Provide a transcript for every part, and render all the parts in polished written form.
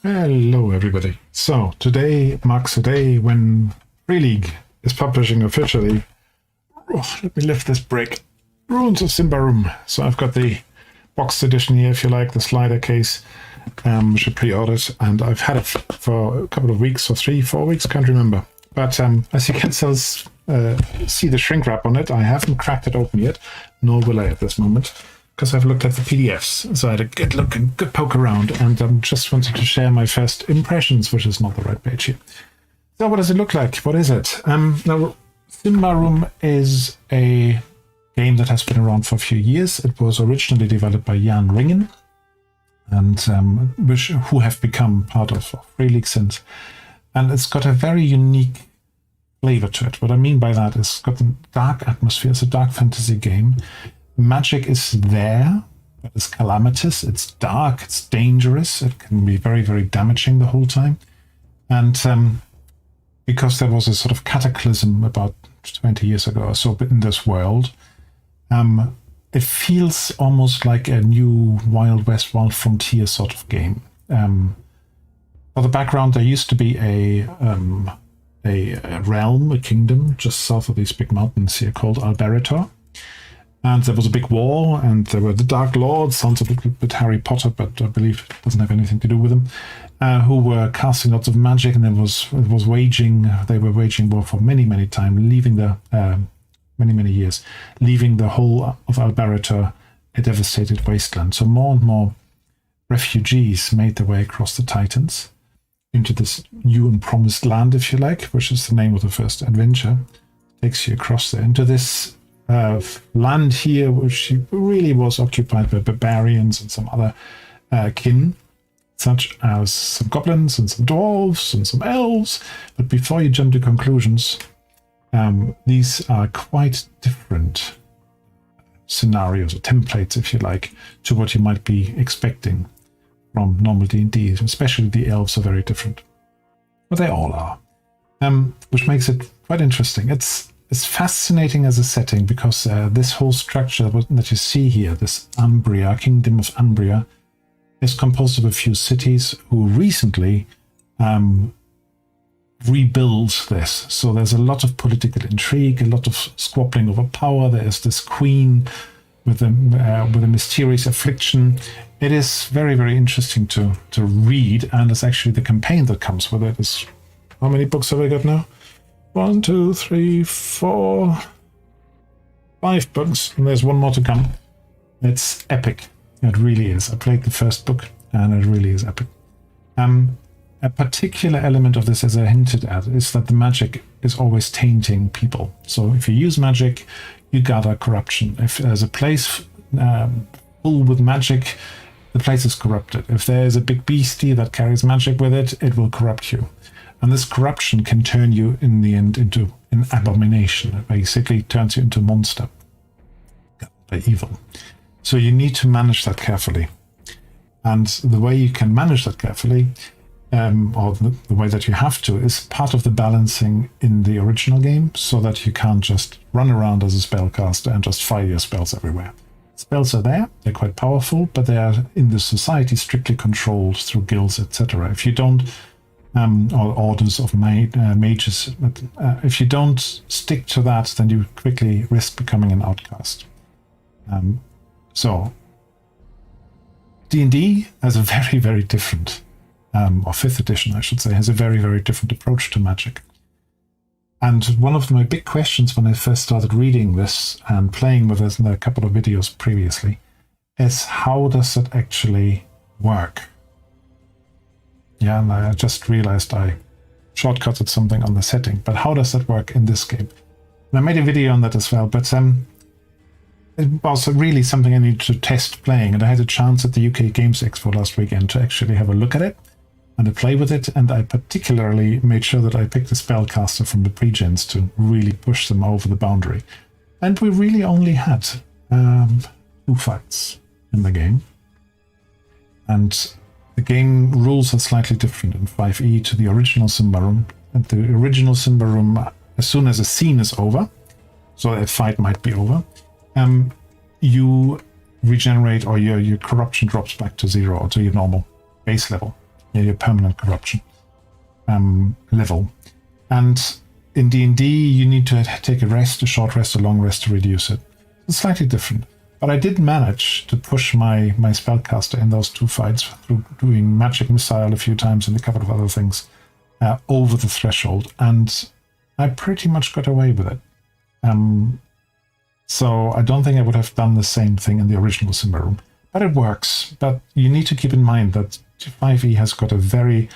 Hello everybody. So today marks a day when Free League is publishing officially, let me lift this brick, Ruins of Symbaroum. So I've got the boxed edition here, if you like, the slider case, which I pre-ordered, and I've had it for a couple of weeks or 3-4 weeks, can't remember. But as you can see the shrink wrap on it, I haven't cracked it open yet, nor will I at this moment, because I've looked at the PDFs. So I had a good look and good poke around, and just wanted to share my first impressions, which is not the right page here. So what does it look like? What is it? Now, Symbaroum is a game that has been around for a few years. It was originally developed by Jan Ringen, and who have become part of Free League since. And it's got a very unique flavor to it. What I mean by that is it's got a dark atmosphere. It's a dark fantasy game. Magic is there, but it's calamitous. It's dark. It's dangerous. It can be very, very damaging the whole time. And because there was a sort of cataclysm about 20 years ago or so in this world, it feels almost like a new Wild West, Wild Frontier sort of game. For the background, there used to be a realm, a kingdom, just south of these big mountains here called Alberator. And there was a big war, and there were the Dark Lords, sounds a little bit Harry Potter, but I believe it doesn't have anything to do with them, who were casting lots of magic, and they were waging war for many, many times, leaving many years, leaving the whole of Alberator a devastated wasteland. So more and more refugees made their way across the Titans into this new and promised land, if you like, which is the name of the first adventure. Takes you across there into this land here, which really was occupied by barbarians and some other kin, such as some goblins and some dwarves and some elves. But before you jump to conclusions, these are quite different scenarios or templates, if you like, to what you might be expecting from normal D&D. Especially the elves are very different, but they all are, which makes it quite interesting. It's fascinating as a setting because this whole structure that you see here, this Umbria, Kingdom of Umbria, is composed of a few cities who recently rebuilt this. So there's a lot of political intrigue, a lot of squabbling over power. There's this queen with a mysterious affliction. It is very, very interesting to read, and it's actually the campaign that comes with it. Is how many books have I got now? 1, 2, 3, 4, 5 books, and there's one more to come. It's epic. It really is. I played the first book, and it really is epic. A particular element of this, as I hinted at, is that the magic is always tainting people. So if you use magic, you gather corruption. If there's a place full with magic, the place is corrupted. If there's a big beastie that carries magic with it, it will corrupt you. And this corruption can turn you in the end into an abomination. It basically turns you into a monster by evil. So you need to manage that carefully. And the way you can manage that carefully, or the way that you have to, is part of the balancing in the original game, so that you can't just run around as a spellcaster and just fire your spells everywhere. Spells are there, they're quite powerful, but they are in the society strictly controlled through guilds, etc. If you don't, or orders of mages, but if you don't stick to that, then you quickly risk becoming an outcast. So D&D has a very, very different, or 5th edition, I should say, has a very, very different approach to magic. And one of my big questions when I first started reading this and playing with this in a couple of videos previously is, how does it actually work? Yeah, and I just realized I shortcutted something on the setting, but how does that work in this game? And I made a video on that as well, but it was really something I needed to test playing, and I had a chance at the UK Games Expo last weekend to actually have a look at it and to play with it, and I particularly made sure that I picked a spellcaster from the pre-gens to really push them over the boundary. And we really only had 2 fights in the game, and the game rules are slightly different in 5e to the original Symbaroum. And the original Symbaroum, as soon as a scene is over, so a fight might be over, you regenerate, or your corruption drops back to 0, or to your normal base level. your permanent corruption level. And in D&D, you need to take a rest, a short rest, a long rest to reduce it. It's slightly different. But I did manage to push my spellcaster in those 2 fights through doing magic missile a few times and a couple of other things over the threshold, and I pretty much got away with it. So I don't think I would have done the same thing in the original Symbaroum, but it works. But you need to keep in mind that 5e has got a very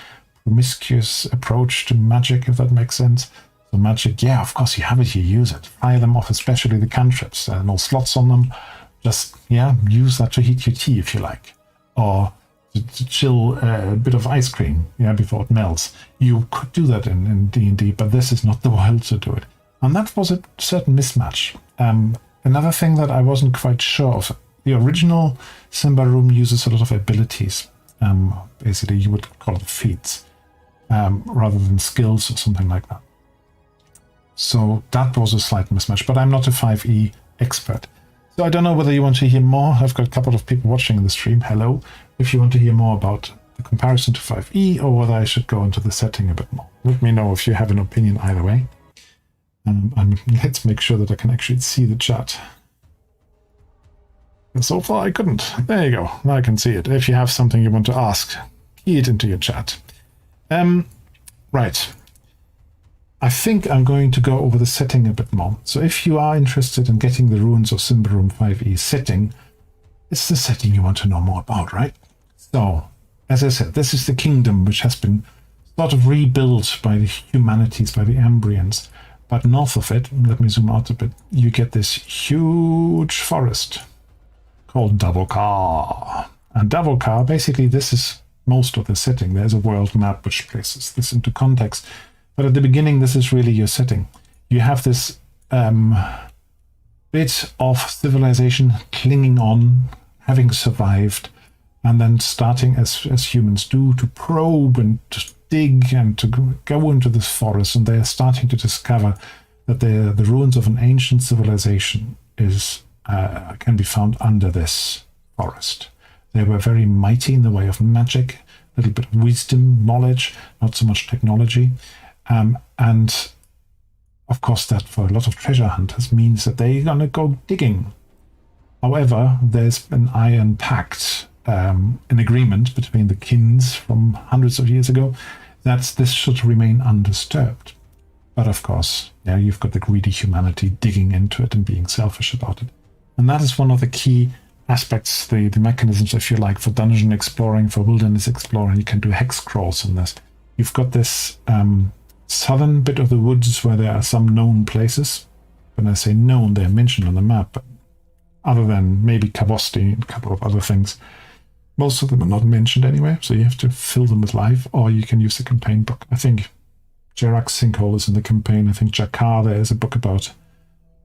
promiscuous approach to magic, if that makes sense. So magic, yeah, of course you have it, you use it. Fire them off, especially the cantrips. There are no slots on them. Just, yeah, use that to heat your tea if you like. Or to chill a bit of ice cream, yeah, before it melts. You could do that in D&D, but this is not the world to do it. And that was a certain mismatch. Another thing that I wasn't quite sure of, the original Symbaroum uses a lot of abilities. Basically, you would call it feats, rather than skills or something like that. So that was a slight mismatch, but I'm not a 5e expert. So I don't know whether you want to hear more. I've got a couple of people watching the stream. Hello. If you want to hear more about the comparison to 5e, or whether I should go into the setting a bit more. Let me know if you have an opinion either way. And let's make sure that I can actually see the chat. So far I couldn't. There you go. Now I can see it. If you have something you want to ask, key it into your chat. Right. I think I'm going to go over the setting a bit more. So if you are interested in getting the Ruins of Symbaroum 5e setting, it's the setting you want to know more about, right? So, as I said, this is the kingdom which has been sort of rebuilt by the humanities, by the Ambrians. But north of it, let me zoom out a bit, you get this huge forest called Davokar. And Davokar, basically, this is most of the setting. There's a world map which places this into context. But at the beginning, this is really your setting. You have this bit of civilization clinging on, having survived, and then starting, as humans do, to probe and to dig and to go into this forest. And they are starting to discover that the ruins of an ancient civilization can be found under this forest. They were very mighty in the way of magic, a little bit of wisdom, knowledge, not so much technology. And of course that for a lot of treasure hunters means that they're going to go digging. However, there's an iron pact, an agreement between the kins from hundreds of years ago that this should remain undisturbed. But of course, yeah, you've got the greedy humanity digging into it and being selfish about it. And that is one of the key aspects, the mechanisms, if you like, for dungeon exploring, for wilderness exploring. You can do hex crawls in this. You've got this southern bit of the woods where there are some known places. When I say known, they're mentioned on the map, but other than maybe Kavosti and a couple of other things, most of them are not mentioned anyway, so you have to fill them with life, or you can use the campaign book. I think Jarak's Sinkhole is in the campaign. I think Jakar there is a book about,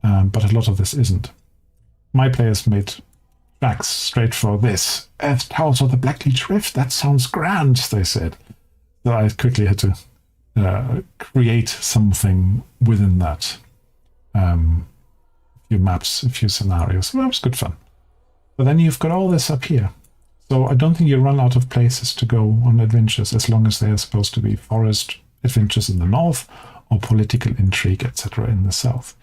but a lot of this isn't. My players made tracks straight for this. Earth Towers of the Blackleach Rift, that sounds grand, they said. So I quickly had to create something within that. A few maps, a few scenarios. So that was good fun. But then you've got all this up here. So I don't think you run out of places to go on adventures, as long as they are supposed to be forest adventures in the north or political intrigue, etc. in the south.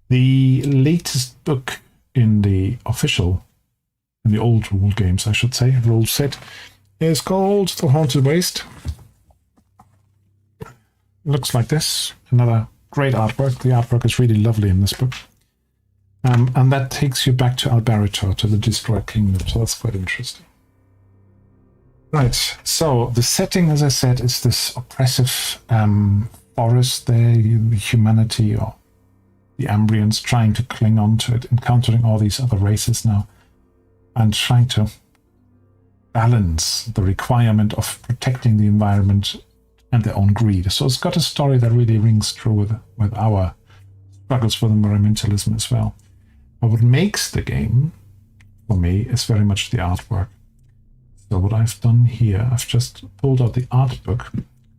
The latest book in the old rule games, I should say, rule set, is called The Haunted Waste. Looks like this. Another great artwork. The artwork is really lovely in this book. And that takes you back to Albaritor, to the Destroyed Kingdom. So that's quite interesting. Right. So the setting, as I said, is this oppressive forest there. The humanity, or the Ambrians, trying to cling on to it, encountering all these other races now, and trying to balance the requirement of protecting the environment and their own greed. So it's got a story that really rings true with our struggles with environmentalism as well. But what makes the game, for me, is very much the artwork. So what I've done here, I've just pulled out the art book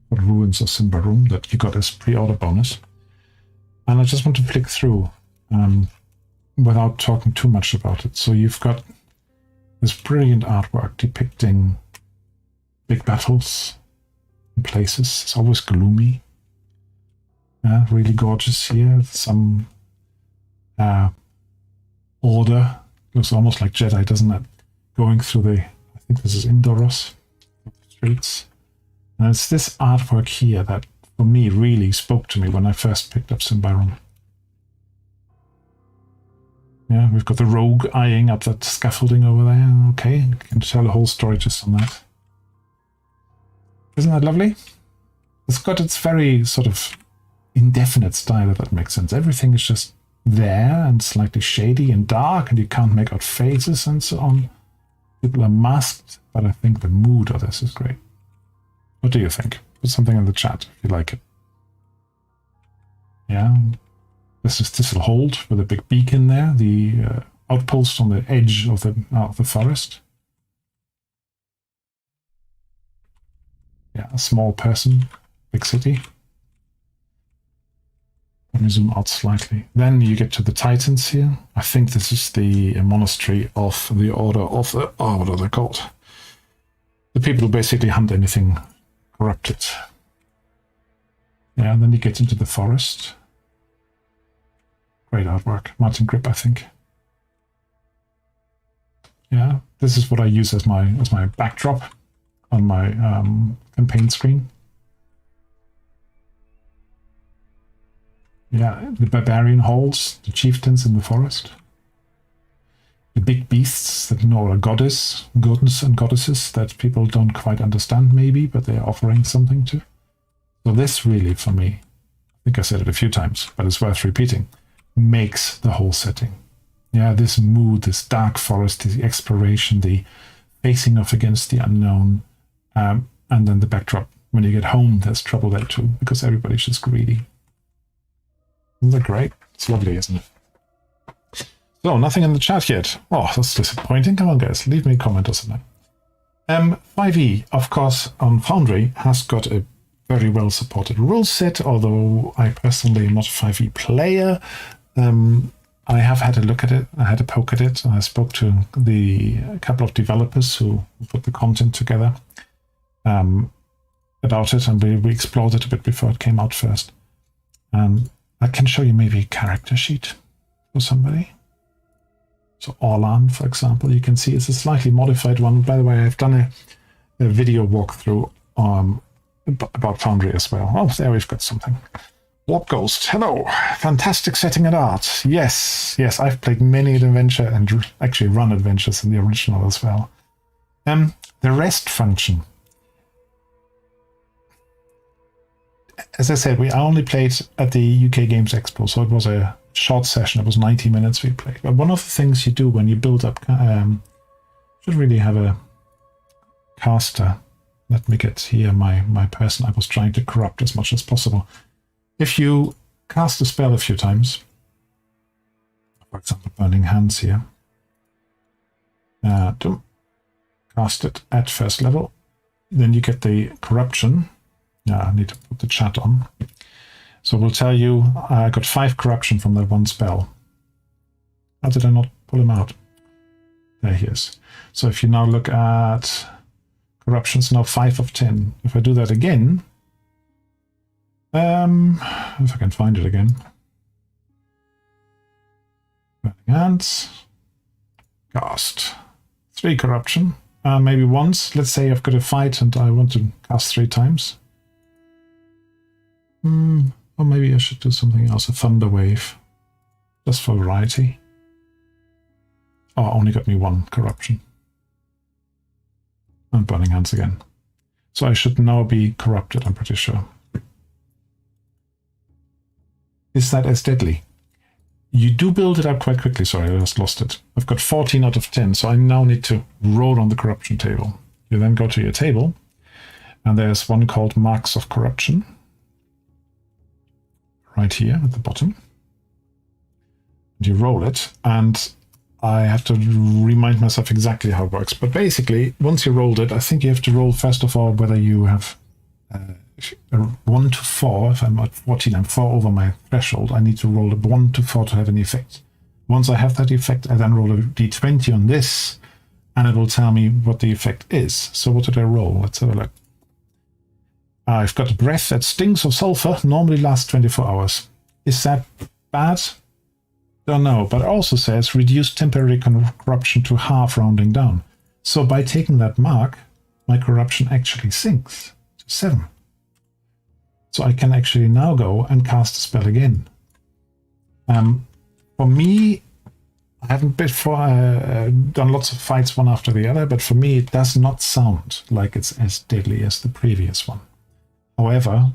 for Ruins of Symbaroum that you got as pre-order bonus. And I just want to flick through without talking too much about it. So you've got this brilliant artwork depicting big battles in places. It's always gloomy. Yeah, really gorgeous here. Some order. Looks almost like Jedi, doesn't it? Going through the, I think this is Indoros, streets. And it's this artwork here that, for me, really spoke to me when I first picked up Symbaroum. Yeah, we've got the rogue eyeing up that scaffolding over there. Okay, can tell a whole story just on that. Isn't that lovely? It's got its very sort of indefinite style, if that makes sense. Everything is just there and slightly shady and dark, and you can't make out faces and so on. People are masked, but I think the mood of this is great. What do you think? Put something in the chat if you like it. Yeah. This is Thistlehold with a big beacon there, the outpost on the edge of the forest. Yeah, a small person, big city. Let me zoom out slightly. Then you get to the Titans here. I think this is the monastery of the Order of the... Oh, what are they called? The people who basically hunt anything corrupted. Yeah, and then you get into the forest. Great artwork. Martin Grip, I think. Yeah, this is what I use as my backdrop on my campaign screen. Yeah, the barbarian halls, the chieftains in the forest. The big beasts that are goddess and goddesses that people don't quite understand maybe, but they're offering something to. So this really, for me, I think I said it a few times, but it's worth repeating, makes the whole setting. Yeah, this mood, this dark forest, the exploration, the facing off against the unknown, and then the backdrop. When you get home, there's trouble there too, because everybody's just greedy. Isn't that great? It's lovely, isn't it? So, nothing in the chat yet. Oh, that's disappointing. Come on, guys, leave me a comment or something. 5e, of course, on Foundry, has got a very well supported rule set, although I personally am not a 5e player. I have had a look at it, I had a poke at it, and I spoke to a couple of developers who put the content together about it, and we explored it a bit before it came out first. I can show you maybe a character sheet for somebody. So Orlan, for example, you can see it's a slightly modified one. By the way, I've done a video walkthrough about Foundry as well. Oh, there we've got something. Warp Ghost, hello. Fantastic setting and art. Yes, I've played many an adventure and actually run adventures in the original as well. The rest function. As I said, we only played at the UK Games Expo, so it was a short session. It was 90 minutes we played. But one of the things you do when you build up, should really have a caster. Let me get here my person I was trying to corrupt as much as possible. If you cast a spell a few times, for example, Burning Hands here, cast it at first level, then you get the corruption. Yeah, I need to put the chat on. So we'll tell you, I got 5 corruption from that one spell. How did I not pull him out? There he is. So if you now look at corruptions, now 5 of 10. If I do that again, if I can find it again. Burning Hands. Cast. 3 corruption. Maybe once. Let's say I've got a fight and I want to cast 3 times. Or maybe I should do something else, a thunder wave, just for variety. Oh, only got me 1 corruption. And Burning Hands again. So I should now be corrupted, I'm pretty sure. Is that as deadly? You do build it up quite quickly. Sorry, I just lost it. I've got 14 out of 10, so I now need to roll on the corruption table. You then go to your table, and there's one called Marks of Corruption. Right here at the bottom. And you roll it, and I have to remind myself exactly how it works. But basically, once you rolled it, I think you have to roll first of all whether you have 1 to 4. If I'm at 14, I'm 4 over my threshold. I need to roll a 1 to 4 to have any effect. Once I have that effect, I then roll a d20 on this, and it will tell me what the effect is. So what did I roll? Let's have a look. I've got a breath that stinks of sulfur, normally lasts 24 hours. Is that bad? Don't know, but it also says reduce temporary corruption to half, rounding down. So by taking that mark, my corruption actually sinks to 7. So I can actually now go and cast a spell again. For me, I haven't done lots of fights one after the other, but for me it does not sound like it's as deadly as the previous one. However,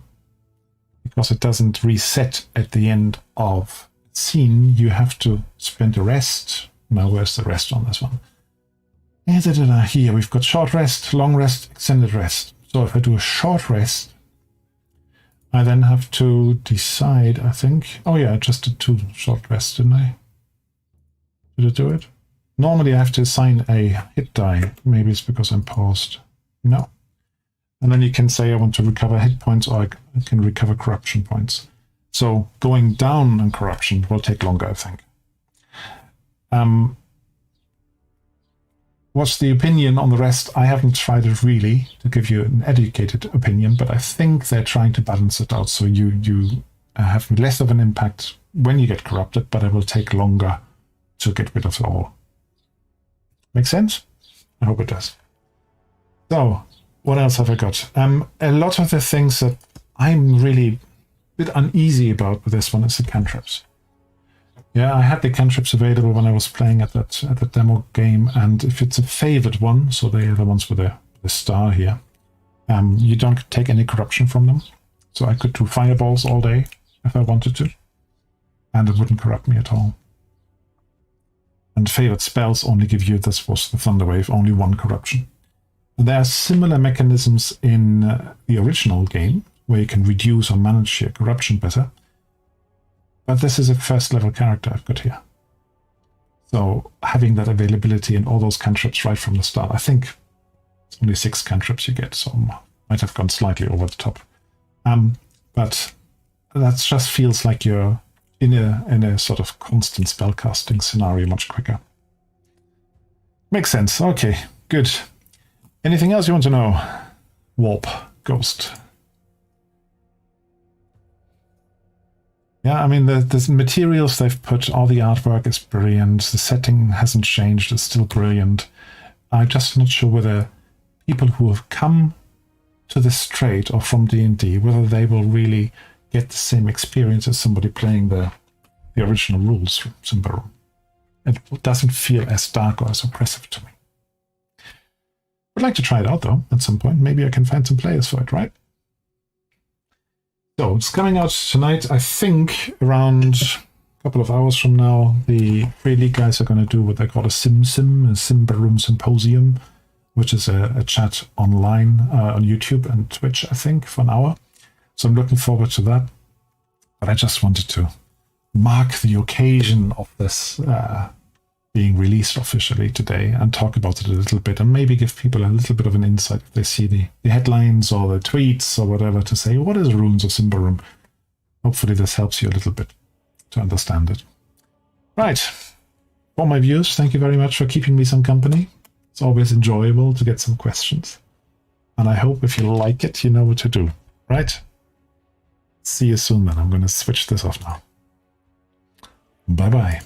because it doesn't reset at the end of the scene, you have to spend a rest. Now, where's the rest on this one? Here we've got short rest, long rest, extended rest. So if I do a short rest, I then have to decide, I think. Oh yeah, I just did 2 short rests, didn't I? Did I do it? Normally I have to assign a hit die. Maybe it's because I'm paused. No. And then you can say I want to recover hit points, or I can recover corruption points. So going down on corruption will take longer, I think. What's the opinion on the rest? I haven't tried it really to give you an educated opinion, but I think they're trying to balance it out so you have less of an impact when you get corrupted, but it will take longer to get rid of it all. Make sense? I hope it does. So, what else have I got? A lot of the things that I'm really a bit uneasy about with this one is the cantrips. Yeah, I had the cantrips available when I was playing at the demo game, and if it's a favored one, so they are the ones with the star here, you don't take any corruption from them. So I could do fireballs all day if I wanted to, and it wouldn't corrupt me at all. And favored spells only give you, this was the Thunder Wave, only 1 corruption. There are similar mechanisms in the original game, where you can reduce or manage your corruption better. But this is a first level character I've got here. So having that availability and all those cantrips right from the start, I think it's only 6 cantrips you get, so might have gone slightly over the top. But that just feels like you're in a sort of constant spellcasting scenario much quicker. Makes sense. Okay, good. Anything else you want to know? Warp, Ghost. Yeah, I mean, the materials they've put, all the artwork is brilliant. The setting hasn't changed. It's still brilliant. I'm just not sure whether people who have come to this straight or from D&D, whether they will really get the same experience as somebody playing the original rules from Symbaroum. It doesn't feel as dark or as oppressive to me. I'd like to try it out, though, at some point. Maybe I can find some players for it, right? So it's coming out tonight, I think, around a couple of hours from now. The Free League guys are going to do what they call a Symbaroum Symposium, which is a chat online on YouTube and Twitch, I think, for an hour. So I'm looking forward to that. But I just wanted to mark the occasion of this being released officially today and talk about it a little bit and maybe give people a little bit of an insight if they see the headlines or the tweets or whatever to say, what is Ruins of Symbaroum? Hopefully this helps you a little bit to understand it. Right. For my viewers, thank you very much for keeping me some company. It's always enjoyable to get some questions. And I hope if you like it, you know what to do. Right? See you soon then. I'm going to switch this off now. Bye-bye.